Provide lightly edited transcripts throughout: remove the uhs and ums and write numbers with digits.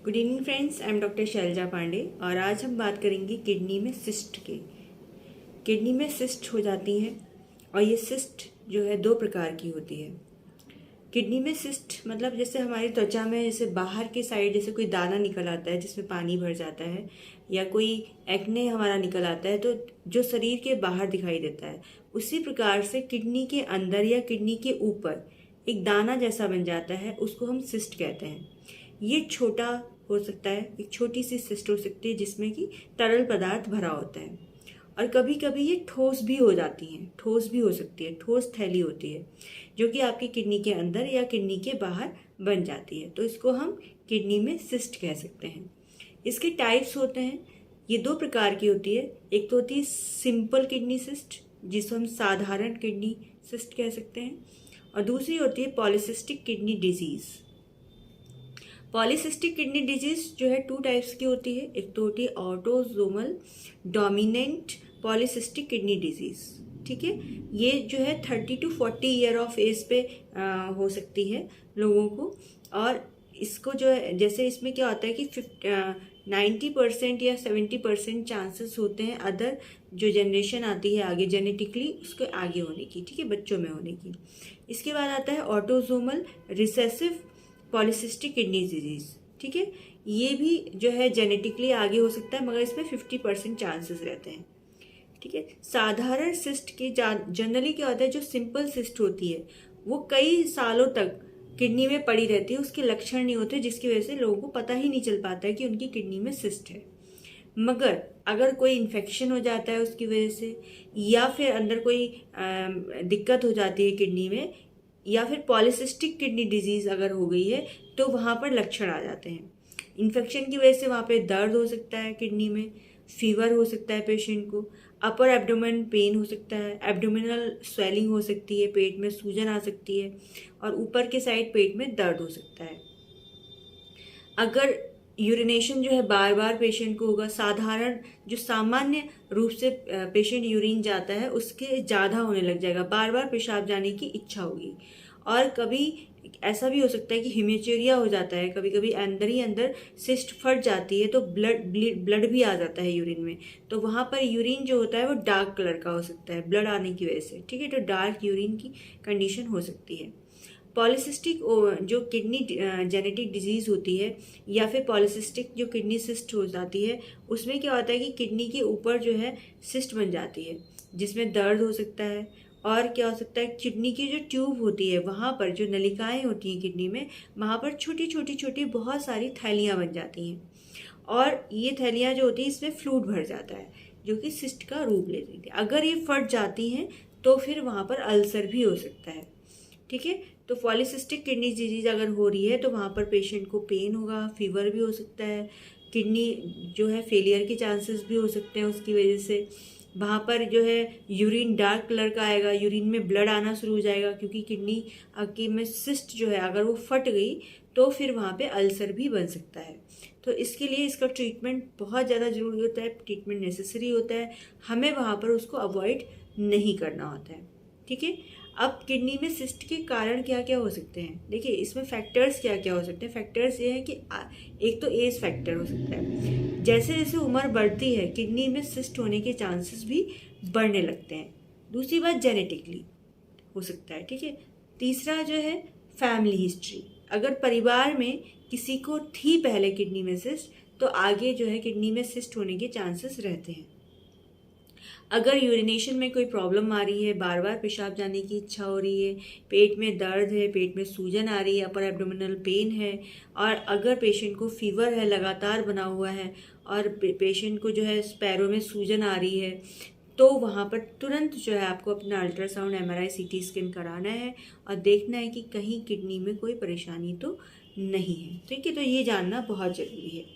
Good evening friends, I am doctor Shailaja Pandey और आज हम बात करेंगे किडनी में सिस्ट के। किडनी में सिस्ट हो जाती हैं और ये सिस्ट जो है दो प्रकार की होती है। किडनी में सिस्ट मतलब जैसे हमारी त्वचा में जैसे बाहर के साइड जैसे कोई दाना निकल आता है जिसमें पानी भर जाता है, या कोई एक्ने हमारा निकल आता है तो जो शरीर के बाहर दिखाई देता है, उसी प्रकार से किडनी के अंदर या किडनी के ऊपर एक दाना जैसा बन जाता है, उसको हम सिस्ट कहते हैं। ये छोटा हो सकता है, एक छोटी सी सिस्ट हो सकती है जिसमें कि तरल पदार्थ भरा होता है, और कभी कभी ये ठोस भी हो जाती हैं, ठोस भी हो सकती है, ठोस थैली होती है जो कि आपकी किडनी के अंदर या किडनी के बाहर बन जाती है, तो इसको हम किडनी में सिस्ट कह सकते हैं। इसके टाइप्स होते हैं, ये दो प्रकार की होती है। एक तो होती है सिंपल किडनी सिस्ट जिसको हम साधारण किडनी सिस्ट कह सकते हैं, और दूसरी होती है polycystic kidney disease. Polycystic kidney disease जो है टू टाइप्स की होती है। एक तो होती है autosomal dominant polycystic kidney disease, ठीक है। ये जो है 30 to 40 ईयर ऑफ एज पे हो सकती है लोगों को, और इसको जो है जैसे इसमें क्या होता है कि 90% या 70% चांसेस होते हैं अदर जो जनरेशन आती है आगे जेनेटिकली उसके आगे होने की, ठीक है, बच्चों में होने की। इसके बाद आता है autosomal recessive polycystic kidney disease, ठीक है। ये भी जो है जेनेटिकली आगे हो सकता है, मगर इसमें 50% चांसेस रहते हैं, ठीक है। साधारण सिस्ट की जनरली क्या होता है, जो सिंपल सिस्ट होती है वो कई सालों तक किडनी में पड़ी रहती है, उसके लक्षण नहीं होते, जिसकी वजह से लोगों को पता ही नहीं चल पाता है कि उनकी किडनी में सिस्ट है। मगर अगर कोई इन्फेक्शन हो जाता है उसकी वजह से, या फिर अंदर कोई दिक्कत हो जाती है किडनी में, या फिर पॉलीसिस्टिक किडनी डिजीज़ अगर हो गई है, तो वहाँ पर लक्षण आ जाते हैं। इन्फेक्शन की वजह से वहाँ पे दर्द हो सकता है किडनी में, फीवर हो सकता है पेशेंट को, अपर एब्डोमेन पेन हो सकता है, एब्डोमिनल स्वेलिंग हो सकती है, पेट में सूजन आ सकती है, और ऊपर के साइड पेट में दर्द हो सकता है। अगर यूरिनेशन जो है बार बार पेशेंट को होगा, साधारण जो सामान्य रूप से पेशेंट यूरिन जाता है उसके ज़्यादा होने लग जाएगा, बार बार पेशाब जाने की इच्छा होगी। और कभी ऐसा भी हो सकता है कि हिमेचुरिया हो जाता है, कभी कभी अंदर ही अंदर सिस्ट फट जाती है तो ब्लड भी आ जाता है यूरिन में, तो वहाँ पर यूरिन जो होता है वो डार्क कलर का हो सकता है ब्लड आने की वजह से, ठीक है। तो डार्क यूरिन की कंडीशन हो सकती है। पॉलीसिस्टिक जो किडनी जेनेटिक डिजीज़ होती है, या फिर पॉलीसिस्टिक जो किडनी सिस्ट हो जाती है, उसमें क्या होता है कि किडनी के ऊपर जो है सिस्ट बन जाती है जिसमें दर्द हो सकता है। और क्या हो सकता है, किडनी की जो ट्यूब होती है वहाँ पर जो नलिकाएं होती हैं किडनी में, वहाँ पर छोटी छोटी छोटी बहुत सारी थैलियाँ बन जाती हैं, और ये थैलियाँ जो होती हैं इसमें फ्लूइड भर जाता है जो कि सिस्ट का रूप ले लेती है। अगर ये फट जाती हैं तो फिर वहाँ पर अल्सर भी हो सकता है, ठीक है। तो पॉलीसिस्टिक किडनी डिजीज अगर हो रही है तो वहाँ पर पेशेंट को पेन होगा, फीवर भी हो सकता है, किडनी जो है फेलियर के चांसेस भी हो सकते हैं उसकी वजह से। वहाँ पर जो है यूरिन डार्क कलर का आएगा, यूरिन में ब्लड आना शुरू हो जाएगा, क्योंकि किडनी की में सिस्ट जो है अगर वो फट गई तो फिर वहाँ पे अल्सर भी बन सकता है। तो इसके लिए इसका ट्रीटमेंट बहुत ज़्यादा ज़रूरी होता है, ट्रीटमेंट नेसेसरी होता है, हमें वहाँ पर उसको अवॉइड नहीं करना होता है, ठीक है। अब किडनी में सिस्ट के कारण क्या क्या हो सकते हैं, देखिए इसमें फैक्टर्स क्या क्या हो सकते हैं। फैक्टर्स ये हैं कि एक तो एज फैक्टर हो सकता है, जैसे जैसे उम्र बढ़ती है किडनी में सिस्ट होने के चांसेस भी बढ़ने लगते हैं। दूसरी बात जेनेटिकली हो सकता है, ठीक है। तीसरा जो है फैमिली हिस्ट्री, अगर परिवार में किसी को थी पहले किडनी में सिस्ट तो आगे जो है किडनी में सिस्ट होने के चांसेस रहते हैं। अगर यूरिनेशन में कोई प्रॉब्लम आ रही है, बार बार पेशाब जाने की इच्छा हो रही है, पेट में दर्द है, पेट में सूजन आ रही है, अपर एब्डोमिनल पेन है, और अगर पेशेंट को फीवर है लगातार बना हुआ है, और पेशेंट को जो है पैरों में सूजन आ रही है, तो वहाँ पर तुरंत जो है आपको अपना अल्ट्रासाउंड, MRI, CT स्कैन कराना है और देखना है कि कहीं किडनी में कोई परेशानी तो नहीं है, ठीक है। तो ये जानना बहुत ज़रूरी है।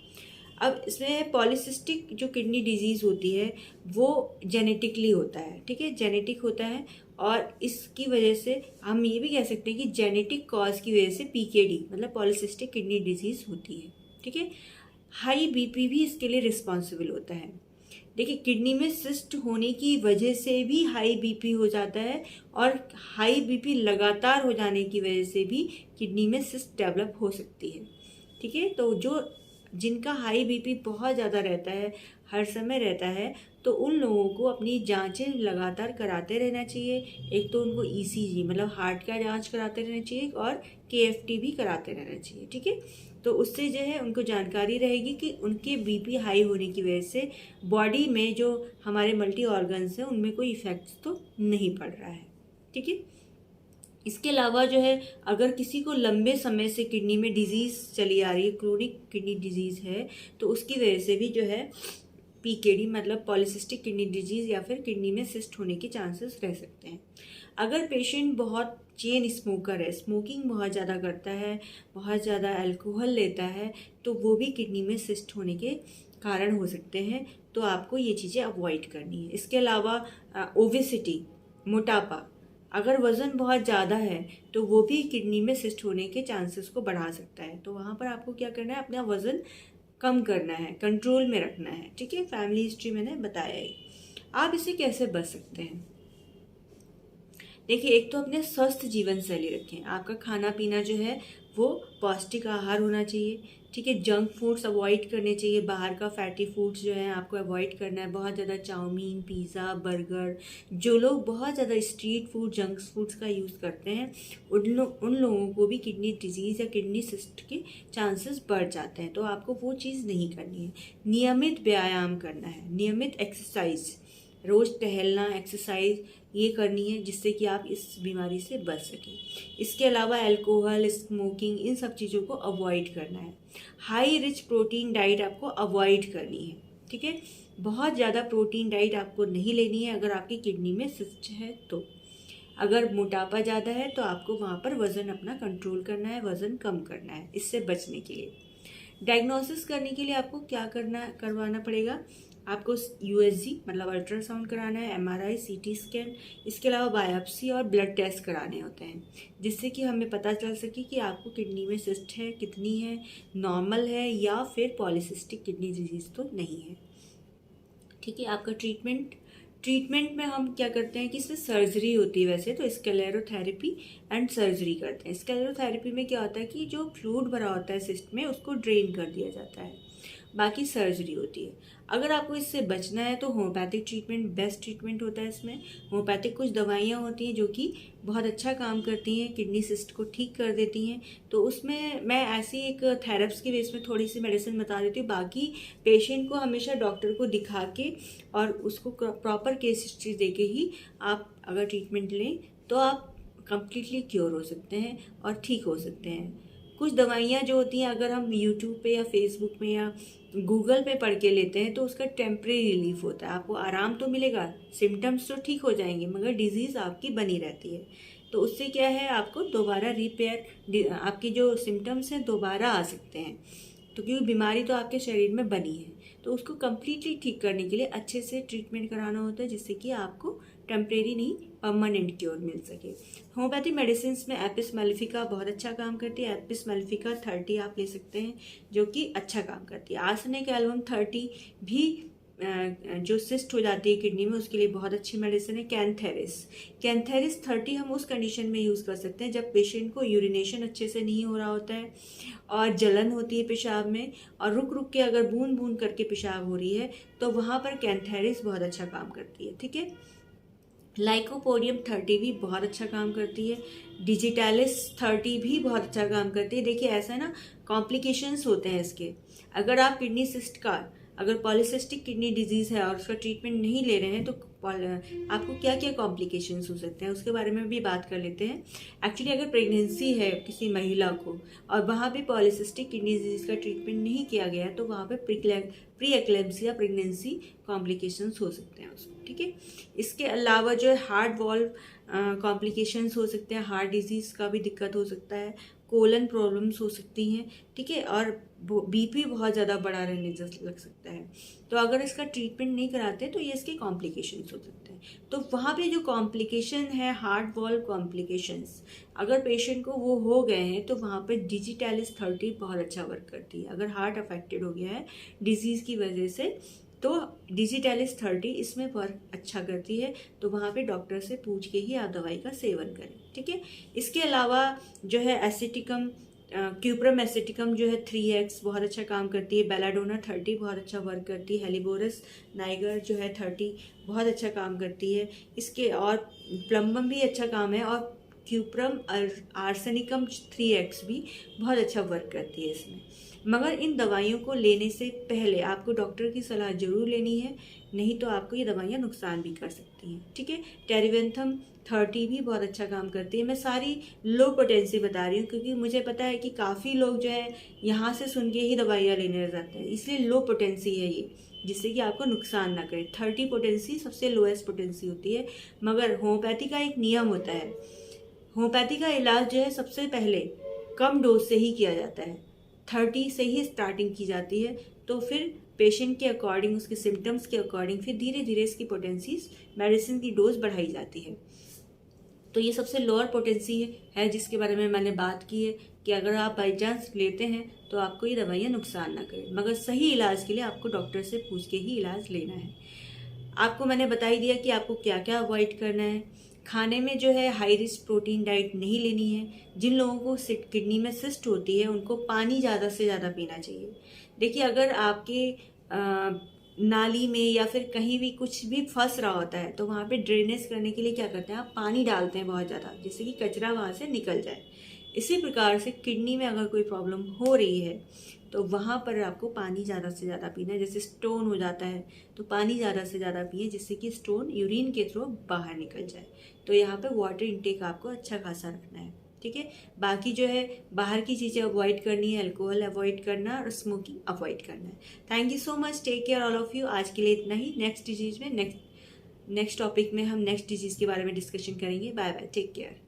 अब इसमें पॉलीसिस्टिक जो किडनी डिजीज़ होती है वो जेनेटिकली होता है, ठीक है, जेनेटिक होता है, और इसकी वजह से हम ये भी कह सकते हैं कि जेनेटिक कॉज की वजह से PKD मतलब पॉलीसिस्टिक किडनी डिजीज़ होती है, ठीक है। हाई BP भी इसके लिए रिस्पॉन्सिबल होता है। देखिए किडनी में सिस्ट होने की वजह से भी हाई BP हो जाता है, और हाई BP लगातार हो जाने की वजह से भी किडनी में सिस्ट डेवलप हो सकती है, ठीक है। तो जो जिनका हाई बीपी बहुत ज़्यादा रहता है, हर समय रहता है, तो उन लोगों को अपनी जांचें लगातार कराते रहना चाहिए। एक तो उनको ईसीजी मतलब हार्ट का जांच कराते रहना चाहिए और केएफटी भी कराते रहना चाहिए, ठीक है। तो उससे जो है उनको जानकारी रहेगी कि उनके बीपी हाई होने की वजह से बॉडी में जो हमारे मल्टी ऑर्गन्स हैं उनमें कोई इफेक्ट्स तो नहीं पड़ रहा है, ठीक है। इसके अलावा जो है अगर किसी को लंबे समय से किडनी में डिजीज़ चली आ रही है, क्रोनिक किडनी डिजीज़ है, तो उसकी वजह से भी जो है पीकेडी मतलब पॉलीसिस्टिक किडनी डिजीज़ या फिर किडनी में सिस्ट होने के चांसेस रह सकते हैं। अगर पेशेंट बहुत चेन स्मोकर है, स्मोकिंग बहुत ज़्यादा करता है, बहुत ज़्यादा अल्कोहल लेता है, तो वो भी किडनी में सिस्ट होने के कारण हो सकते हैं। तो आपको ये चीज़ें अवॉइड करनी है। इसके अलावा ओबेसिटी, मोटापा, अगर वज़न बहुत ज़्यादा है तो वो भी किडनी में सिस्ट होने के चांसेस को बढ़ा सकता है। तो वहाँ पर आपको क्या करना है, अपना वज़न कम करना है, कंट्रोल में रखना है, ठीक है। फैमिली हिस्ट्री मैंने बताया ही। आप इसे कैसे बच सकते हैं? देखिए, एक तो अपने स्वस्थ जीवन शैली रखें। आपका खाना पीना जो है वो पौष्टिक आहार होना चाहिए, ठीक है। जंक फूड्स अवॉइड करने चाहिए, बाहर का फैटी फूड्स जो है आपको अवॉइड करना है। बहुत ज़्यादा चाउमीन, पिज़्ज़ा, बर्गर, जो लोग बहुत ज़्यादा स्ट्रीट फूड, जंक फूड्स का यूज़ करते हैं उन लोगों को भी किडनी डिजीज़ या किडनी सिस्ट के चांसेस बढ़ जाते हैं। तो आपको वो चीज़ नहीं करनी है। नियमित व्यायाम करना है, नियमित एक्सरसाइज, रोज़ टहलना, एक्सरसाइज ये करनी है जिससे कि आप इस बीमारी से बच सकें। इसके अलावा अल्कोहल, स्मोकिंग, इन सब चीज़ों को अवॉइड करना है। हाई रिच प्रोटीन डाइट आपको अवॉइड करनी है, ठीक है। बहुत ज़्यादा प्रोटीन डाइट आपको नहीं लेनी है अगर आपकी किडनी में सिस्ट है तो। अगर मोटापा ज़्यादा है तो आपको वहाँ पर वज़न अपना कंट्रोल करना है, वज़न कम करना है इससे बचने के लिए। डायग्नोसिस करने के लिए आपको क्या करवाना पड़ेगा, आपको यूएसजी मतलब अल्ट्रासाउंड कराना है, एमआरआई, सीटी स्कैन, इसके अलावा बायोप्सी और ब्लड टेस्ट कराने होते हैं जिससे कि हमें पता चल सके कि आपको किडनी में सिस्ट है, कितनी है, नॉर्मल है या फिर पॉलीसिस्टिक किडनी डिजीज़ तो नहीं है, ठीक है। आपका ट्रीटमेंट में हम क्या करते हैं कि इसमें सर्जरी होती है वैसे तो, स्क्लेरोथेरेपी एंड सर्जरी करते हैं। स्क्लेरोथेरेपी में क्या होता है कि जो फ्लूइड भरा होता है सिस्ट में उसको ड्रेन कर दिया जाता है, बाकी सर्जरी होती है। अगर आपको इससे बचना है तो होम्योपैथिक ट्रीटमेंट बेस्ट ट्रीटमेंट होता है। इसमें होम्योपैथिक कुछ दवाइयाँ होती हैं जो कि बहुत अच्छा काम करती हैं, किडनी सिस्ट को ठीक कर देती हैं। तो उसमें मैं ऐसी एक थेरेप्स के बेस में थोड़ी सी मेडिसिन बता देती हूँ। बाकी पेशेंट को हमेशा डॉक्टर को दिखा के और उसको प्रॉपर केस हिस्ट्री दे के ही आप अगर ट्रीटमेंट लें तो आप कंप्लीटली क्योर हो सकते हैं और ठीक हो सकते हैं। कुछ दवाइयाँ जो होती हैं अगर हम यूट्यूब पे या फेसबुक में या गूगल पे पढ़ के लेते हैं तो उसका टेम्परेरी रिलीफ होता है, आपको आराम तो मिलेगा, सिम्टम्स तो ठीक हो जाएंगे मगर डिजीज़ आपकी बनी रहती है। तो उससे क्या है, आपको दोबारा रिपेयर, आपकी जो सिम्टम्स हैं दोबारा आ सकते हैं। तो क्योंकि बीमारी तो आपके शरीर में बनी है तो उसको कम्प्लीटली ठीक करने के लिए अच्छे से ट्रीटमेंट कराना होता है जिससे कि आपको टेम्परेरी नहीं परमानेंट क्योर मिल सके। होम्योपैथिक मेडिसिन में एपिस मेलिफिका बहुत अच्छा काम करती है। एपिस मेलिफिका 30 आप ले सकते हैं जो कि अच्छा काम करती है। आर्सेनिक एल्बम 30 भी जो सिस्ट हो जाती है किडनी में उसके लिए बहुत अच्छी मेडिसिन है। कैंथेरिस 30 हम उस कंडीशन में यूज़ कर सकते हैं जब पेशेंट को यूरिनेशन अच्छे से नहीं हो रहा होता है और जलन होती है पेशाब में और रुक रुक के अगर बूंद बूंद करके पेशाब हो रही है तो वहाँ पर कैंथेरिस बहुत अच्छा काम करती है, ठीक है। लाइकोपोडियम 30 भी बहुत अच्छा काम करती है। डिजिटैलिस 30 भी बहुत अच्छा काम करती है। देखिए ऐसा है ना, कॉम्प्लिकेशंस होते हैं इसके। अगर आप किडनी सिस्ट का, अगर पॉलीसिस्टिक किडनी डिजीज़ है और उसका ट्रीटमेंट नहीं ले रहे हैं तो आपको क्या क्या कॉम्प्लिकेशंस हो सकते हैं उसके बारे में भी बात कर लेते हैं। एक्चुअली अगर प्रेगनेंसी है किसी महिला को और वहाँ पे पॉलीसिस्टिक किडनी डिजीज़ का ट्रीटमेंट नहीं किया गया तो वहाँ पे प्री एक्लेम्सिया प्रेगनेंसी कॉम्प्लिकेशंस हो सकते हैं उसको, ठीक है। इसके अलावा जो है हार्ट वाल्व कॉम्प्लिकेशंस हो सकते हैं, हार्ट डिजीज़ का भी दिक्कत हो सकता है, कोलन प्रॉब्लम्स हो सकती हैं, ठीक है। और बीपी बहुत ज़्यादा बढ़ा रहने लग सकता है। तो अगर इसका ट्रीटमेंट नहीं कराते तो ये इसके कॉम्प्लिकेशंस हो सकते हैं। तो वहाँ पे जो कॉम्प्लिकेशन है हार्ट वाल्व कॉम्प्लिकेशंस, अगर पेशेंट को वो हो गए हैं तो वहाँ पे डिजिटैलिस 30 बहुत अच्छा वर्क करती है। अगर हार्ट अफेक्टेड हो गया है डिजीज़ की वजह से तो डिजिटैलिस 30 इसमें वर्क अच्छा करती है। तो वहाँ पे डॉक्टर से पूछ के ही आप दवाई का सेवन करें, ठीक है। इसके अलावा जो है एसिटिकम क्यूप्रम एसिटिकम जो है 3x बहुत अच्छा काम करती है। बेलाडोना 30 बहुत अच्छा वर्क करती है। हेलिबोरस नाइगर जो है 30 बहुत अच्छा काम करती है। इसके और प्लम्बम भी अच्छा काम है, और क्यूप्रम आर्सेनिकम 3x भी बहुत अच्छा वर्क करती है इसमें। मगर इन दवाइयों को लेने से पहले आपको डॉक्टर की सलाह जरूर लेनी है, नहीं तो आपको ये दवाइयाँ नुकसान भी कर सकती हैं। ठीक है, टेरिवेंथम 30 भी बहुत अच्छा काम करती है। मैं सारी लो पोटेंसी बता रही हूँ क्योंकि मुझे पता है कि काफ़ी लोग जो है यहाँ से सुन के ही दवाइयाँ लेने जाते हैं, इसलिए लो पोटेंसी है ये, जिससे कि आपको नुकसान ना करे। 30 पोटेंसी सबसे लोएस्ट पोटेंसी होती है। मगर होम्योपैथी का एक नियम होता है, होम्योपैथी का इलाज जो है सबसे पहले कम डोज से ही किया जाता है, 30 से ही स्टार्टिंग की जाती है। तो फिर पेशेंट के अकॉर्डिंग, उसके सिम्टम्स के अकॉर्डिंग फिर धीरे धीरे इसकी पोटेंसीज, मेडिसिन की डोज बढ़ाई जाती है। तो ये सबसे लोअर पोटेंसी है जिसके बारे में मैंने बात की है कि अगर आप बाई चांस लेते हैं तो आपको ये दवाइयाँ नुकसान ना करें, मगर सही इलाज के लिए आपको डॉक्टर से पूछ के ही इलाज लेना है। आपको मैंने बता ही दिया कि आपको क्या क्या अवॉइड करना है। खाने में जो है हाई रिस्क प्रोटीन डाइट नहीं लेनी है। जिन लोगों को किडनी में सिस्ट होती है उनको पानी ज़्यादा से ज़्यादा पीना चाहिए। देखिए, अगर आपके नाली में या फिर कहीं भी कुछ भी फंस रहा होता है तो वहाँ पे ड्रेनेज करने के लिए क्या करते हैं, आप पानी डालते हैं बहुत ज़्यादा, जिससे कि कचरा वहाँ से निकल जाए। इसी प्रकार से किडनी में अगर कोई प्रॉब्लम हो रही है तो वहाँ पर आपको पानी ज़्यादा से ज़्यादा पीना है। जैसे स्टोन हो जाता है तो पानी ज़्यादा से ज़्यादा पिए, जिससे कि स्टोन यूरिन के थ्रू बाहर निकल जाए। तो यहाँ पे वाटर इनटेक आपको अच्छा खासा रखना है। ठीक है, बाकी जो है बाहर की चीज़ें अवॉइड करनी है, अल्कोहल अवॉइड करना और स्मोकिंग अवॉइड करना है। Thank you so much, take care all of you. आज के लिए इतना ही। नेक्स्ट डिजीज़ में नेक्स्ट टॉपिक में हम नेक्स्ट डिजीज़ के बारे में डिस्कशन करेंगे। Bye bye, take care.